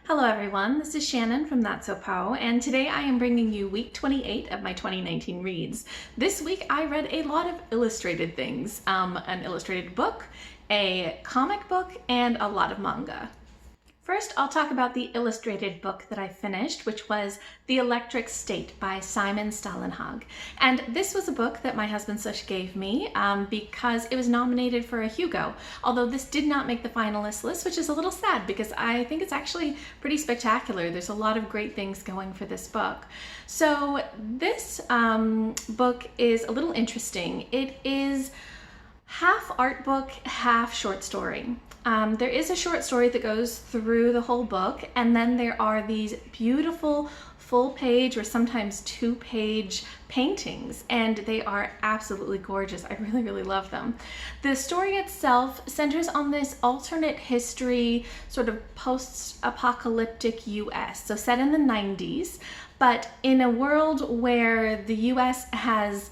Hello everyone, this is Shannon from That's So Pow, and today I am bringing you week 28 of my 2019 reads. This week I read a lot of illustrated things, an illustrated book, a comic book, and a lot of manga. First, I'll talk about the illustrated book that I finished, which was The Electric State by Simon Stalenhag. And this was a book that my husband Sush gave me because it was nominated for a Hugo, although this did not make the finalist list, which is a little sad because I think it's actually pretty spectacular. There's a lot of great things going for this book. So this book is a little interesting. It is half art book, half short story. There is a short story that goes through the whole book, and then there are these beautiful full-page or sometimes two-page paintings, and they are absolutely gorgeous. I really, really love them. The story itself centers on this alternate history, sort of post-apocalyptic US, so set in the 90s, but in a world where the US has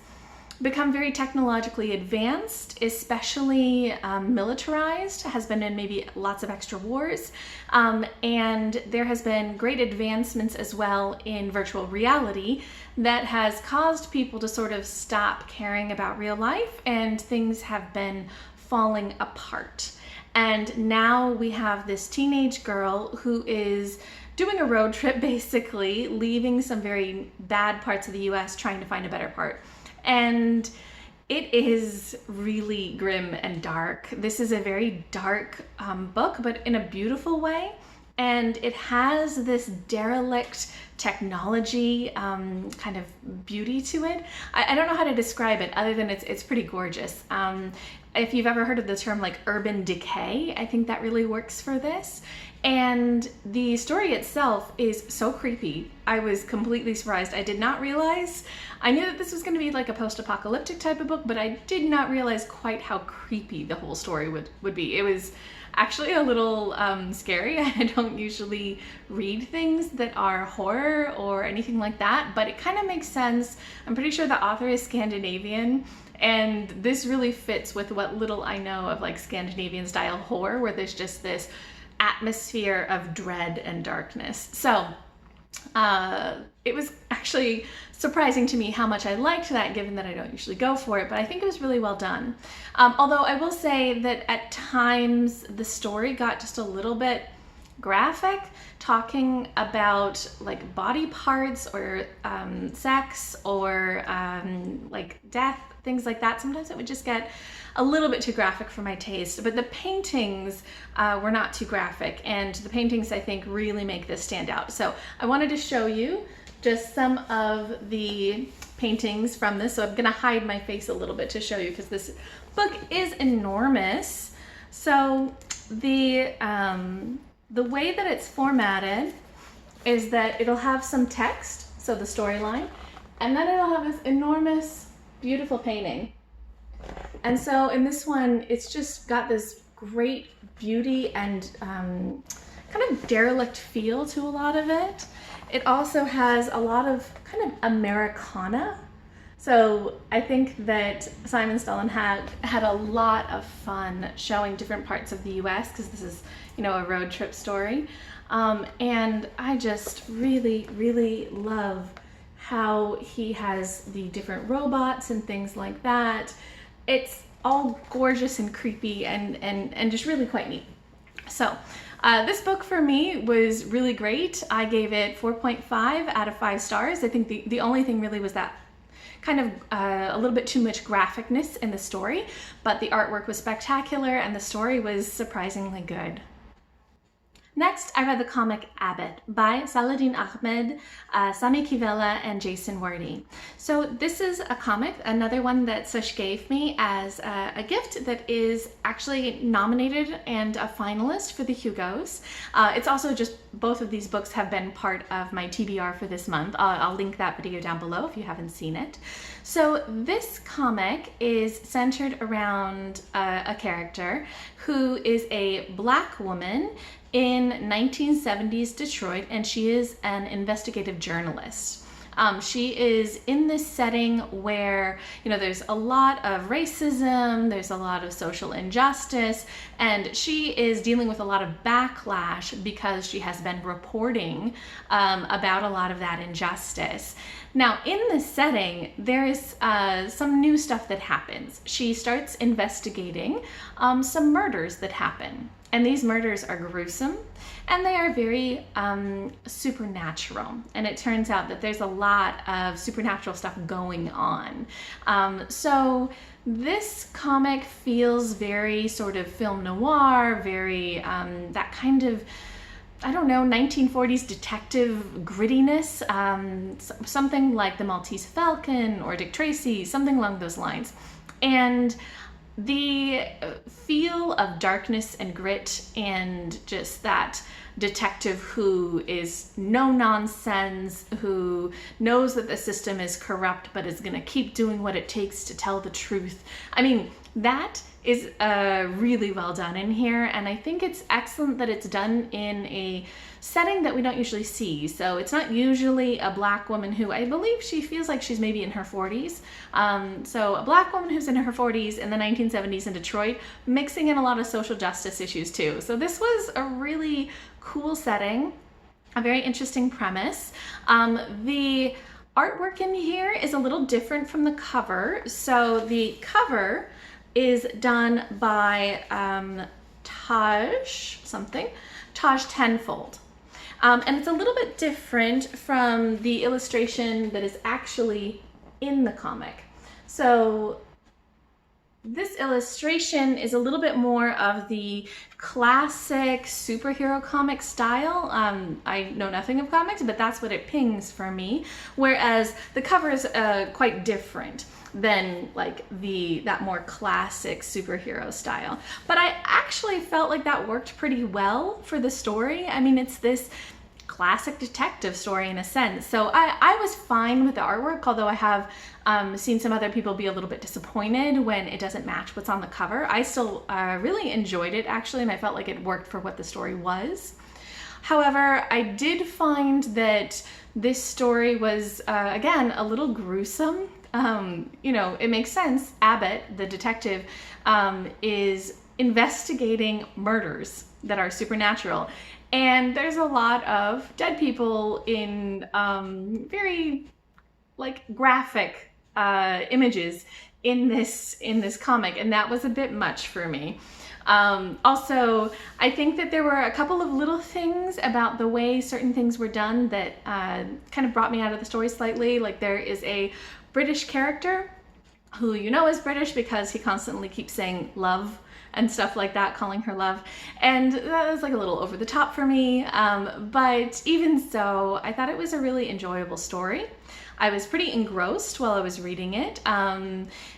become very technologically advanced, especially militarized, has been in maybe lots of extra wars, and there has been great advancements as well in virtual reality that has caused people to sort of stop caring about real life, and things have been falling apart. And now we have this teenage girl who is doing a road trip, basically, leaving some very bad parts of the US, trying to find a better part. And it is really grim and dark. This is a very dark book, but in a beautiful way. And it has this derelict technology kind of beauty to it. I don't know how to describe it other than it's pretty gorgeous. If you've ever heard of the term like urban decay, I think that really works for this. And the story itself is so creepy. I was completely surprised. I did not realize, I knew that this was going to be like a post-apocalyptic type of book, but I did not realize quite how creepy the whole story would be. It was actually a little scary. I don't usually read things that are horror or anything like that, but it kind of makes sense. I'm pretty sure the author is Scandinavian, and this really fits with what little I know of like Scandinavian style horror, where there's just this atmosphere of dread and darkness. So it was actually surprising to me how much I liked that, given that I don't usually go for it, but I think it was really well done. Although I will say that at times the story got just a little bit graphic, talking about like body parts or sex or like death, things like that. Sometimes it would just get a little bit too graphic for my taste, but the paintings were not too graphic, and the paintings I think really make this stand out. So I wanted to show you just some of the paintings from this. So I'm gonna hide my face a little bit to show you because this book is enormous. So the way that it's formatted is that it'll have some text, so the storyline, and then it'll have this enormous, beautiful painting. And so in this one, it's just got this great beauty and kind of derelict feel to a lot of it. It also has a lot of kind of Americana. So I think that Simon Stalenhag had a lot of fun showing different parts of the US, because this is, you know, a road trip story. And I just really, really love how he has the different robots and things like that. It's all gorgeous and creepy and just really quite neat. So this book for me was really great. I gave it 4.5 out of 5 stars. I think the only thing really was that kind of a little bit too much graphicness in the story, but the artwork was spectacular and the story was surprisingly good. Next, I read the comic Abbott by Saladin, Ahmed, Sami, Kivela, and Jason Wordie. So this is a comic, another one that Sush gave me as a gift that is actually nominated and a finalist for the Hugos. It's also just, both of these books have been part of my TBR for this month. I'll link that video down below if you haven't seen it. So this comic is centered around a character who is a Black woman in 1970s Detroit, and she is an investigative journalist. She is in this setting where, you know, there's a lot of racism, there's a lot of social injustice, and she is dealing with a lot of backlash because she has been reporting about a lot of that injustice. Now, in this setting, there is some new stuff that happens. She starts investigating some murders that happen. And these murders are gruesome, and they are very supernatural. And it turns out that there's a lot of supernatural stuff going on. So this comic feels very sort of film noir, very that kind of, I don't know, 1940s detective grittiness, something like The Maltese Falcon or Dick Tracy, something along those lines. And the feel of darkness and grit and just that detective who is no nonsense, who knows that the system is corrupt but is gonna keep doing what it takes to tell the truth. I mean, that is really well done in here, and I think it's excellent that it's done in a setting that we don't usually see. So it's not usually a Black woman who, I believe she feels like she's maybe in her 40s. So a Black woman who's in her 40s in the 1970s in Detroit, mixing in a lot of social justice issues too. So this was a really cool setting, a very interesting premise. The artwork in here is a little different from the cover. So the cover is done by Taj Tenfold. And it's a little bit different from the illustration that is actually in the comic. So this illustration is a little bit more of the classic superhero comic style. I know nothing of comics, but that's what it pings for me. Whereas the cover is quite different than like that more classic superhero style. But I actually felt like that worked pretty well for the story. I mean, it's this classic detective story in a sense. So I was fine with the artwork, although I have seen some other people be a little bit disappointed when it doesn't match what's on the cover. I still really enjoyed it actually, and I felt like it worked for what the story was. However, I did find that this story was, again, a little gruesome. You know, it makes sense. Abbott, the detective, is investigating murders that are supernatural. And there's a lot of dead people in very like graphic images in this comic, and that was a bit much for me. Also, I think that there were a couple of little things about the way certain things were done that kind of brought me out of the story slightly. Like there is a British character who you know is British because he constantly keeps saying love and stuff like that, calling her love. And that was like a little over the top for me. But even so, I thought it was a really enjoyable story. I was pretty engrossed while I was reading it.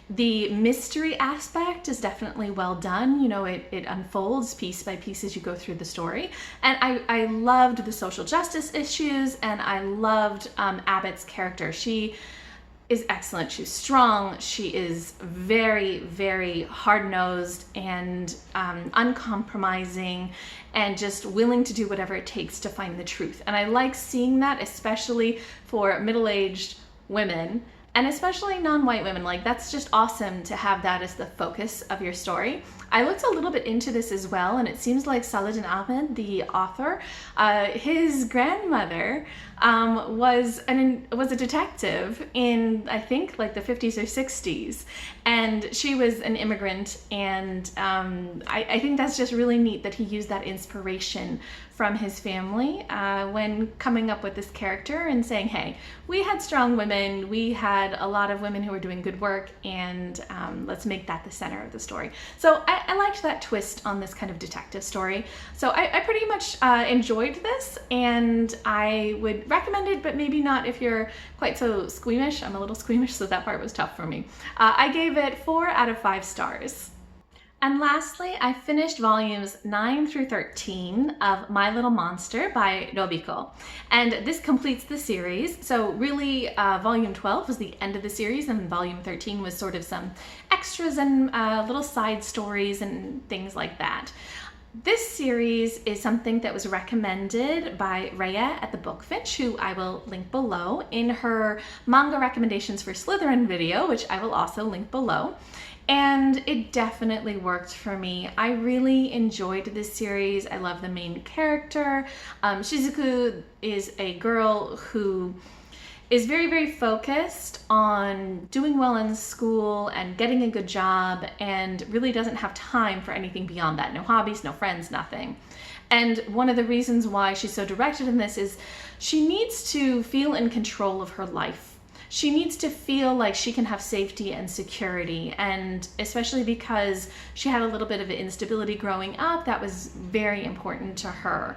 The mystery aspect is definitely well done. You know, it unfolds piece by piece as you go through the story. And I loved the social justice issues, and I loved Abbott's character. She is excellent. She's strong. She is very, very hard-nosed and uncompromising and just willing to do whatever it takes to find the truth. And I like seeing that, especially for middle-aged women and especially non-white women. Like, that's just awesome to have that as the focus of your story. I looked a little bit into this as well, and it seems like Saladin Ahmed, the author, his grandmother was a detective in, I think, like the 50s or 60s, and she was an immigrant, and I think that's just really neat that he used that inspiration from his family when coming up with this character and saying, hey, we had strong women, we had a lot of women who were doing good work, and let's make that the center of the story. So I liked that twist on this kind of detective story. So I pretty much enjoyed this, and I would recommend it, but maybe not if you're quite so squeamish. I'm a little squeamish, so that part was tough for me. I gave it 4 out of 5 stars. And lastly, I finished volumes 9 through 13 of My Little Monster by Robico. And this completes the series. So really, volume 12 was the end of the series, and volume 13 was sort of some extras and little side stories and things like that. This series is something that was recommended by Reija at the Book Finch, who I will link below, in her manga recommendations for Slytherin video, which I will also link below. And it definitely worked for me. I really enjoyed this series. I love the main character. Shizuku is a girl who is very, very focused on doing well in school and getting a good job, and really doesn't have time for anything beyond that. No hobbies, no friends, nothing. And one of the reasons why she's so directed in this is she needs to feel in control of her life. She needs to feel like she can have safety and security, and especially because she had a little bit of instability growing up, that was very important to her.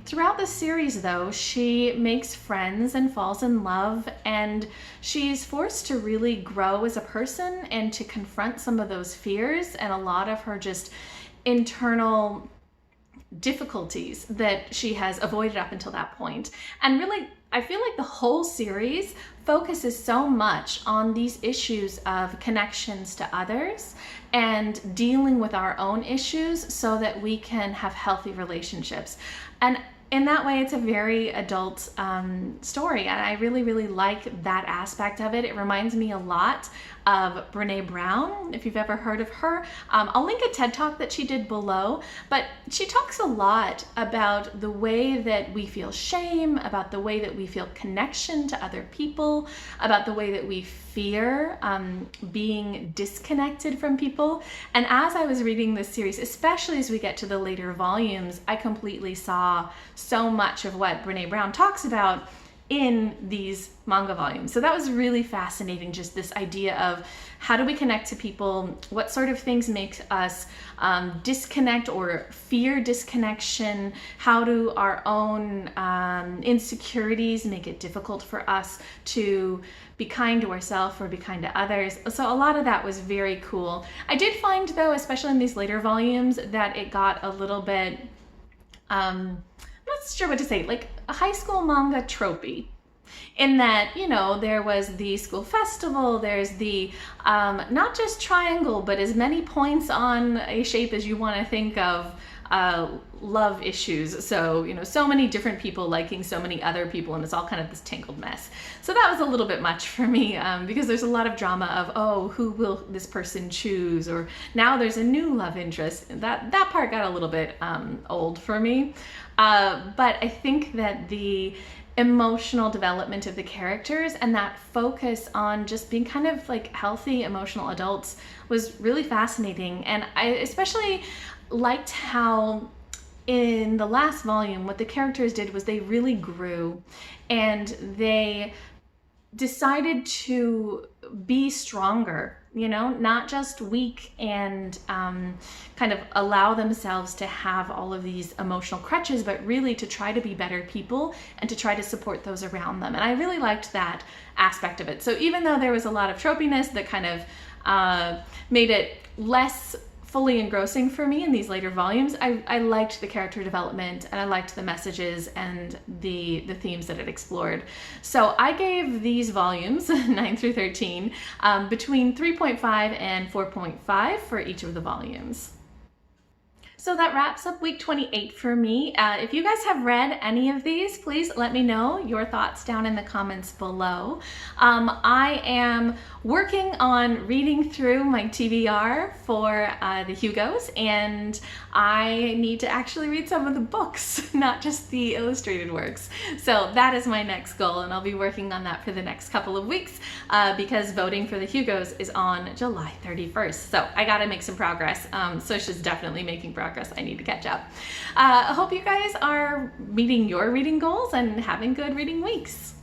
Throughout the series, though, she makes friends and falls in love, and she's forced to really grow as a person and to confront some of those fears and a lot of her just internal difficulties that she has avoided up until that point. And really, I feel like the whole series focuses so much on these issues of connections to others and dealing with our own issues so that we can have healthy relationships. And in that way, it's a very adult story, and I really, really like that aspect of it. It reminds me a lot of Brene Brown, if you've ever heard of her. I'll link a TED Talk that she did below, but she talks a lot about the way that we feel shame, about the way that we feel connection to other people, about the way that we fear being disconnected from people. And as I was reading this series, especially as we get to the later volumes, I completely saw so much of what Brene Brown talks about in these manga volumes. So that was really fascinating, just this idea of how do we connect to people, what sort of things make us disconnect or fear disconnection, how do our own insecurities make it difficult for us to be kind to ourselves or be kind to others. So a lot of that was very cool. I did find, though, especially in these later volumes, that it got a little bit I'm not sure what to say, like a high school manga tropey, in that, you know, there was the school festival, there's the not just triangle, but as many points on a shape as you want to think of, love issues. So, you know, so many different people liking so many other people, and it's all kind of this tangled mess. So that was a little bit much for me, because there's a lot of drama of, oh, who will this person choose? Or now there's a new love interest. That part got a little bit old for me. But I think that the emotional development of the characters and that focus on just being kind of like healthy emotional adults was really fascinating. And I especially liked how in the last volume what the characters did was they really grew and they decided to be stronger, you know, not just weak and kind of allow themselves to have all of these emotional crutches, but really to try to be better people and to try to support those around them. And I really liked that aspect of it. So even though there was a lot of tropiness that kind of made it less fully engrossing for me in these later volumes, I liked the character development and I liked the messages and the themes that it explored. So I gave these volumes, 9 through 13, between 3.5 and 4.5 for each of the volumes. So that wraps up week 28 for me. If you guys have read any of these, please let me know your thoughts down in the comments below. I am working on reading through my TBR for the Hugos, and I need to actually read some of the books, not just the illustrated works. So that is my next goal, and I'll be working on that for the next couple of weeks because voting for the Hugos is on July 31st. So I gotta make some progress. So she's definitely making progress. I need to catch up. I hope you guys are meeting your reading goals and having good reading weeks.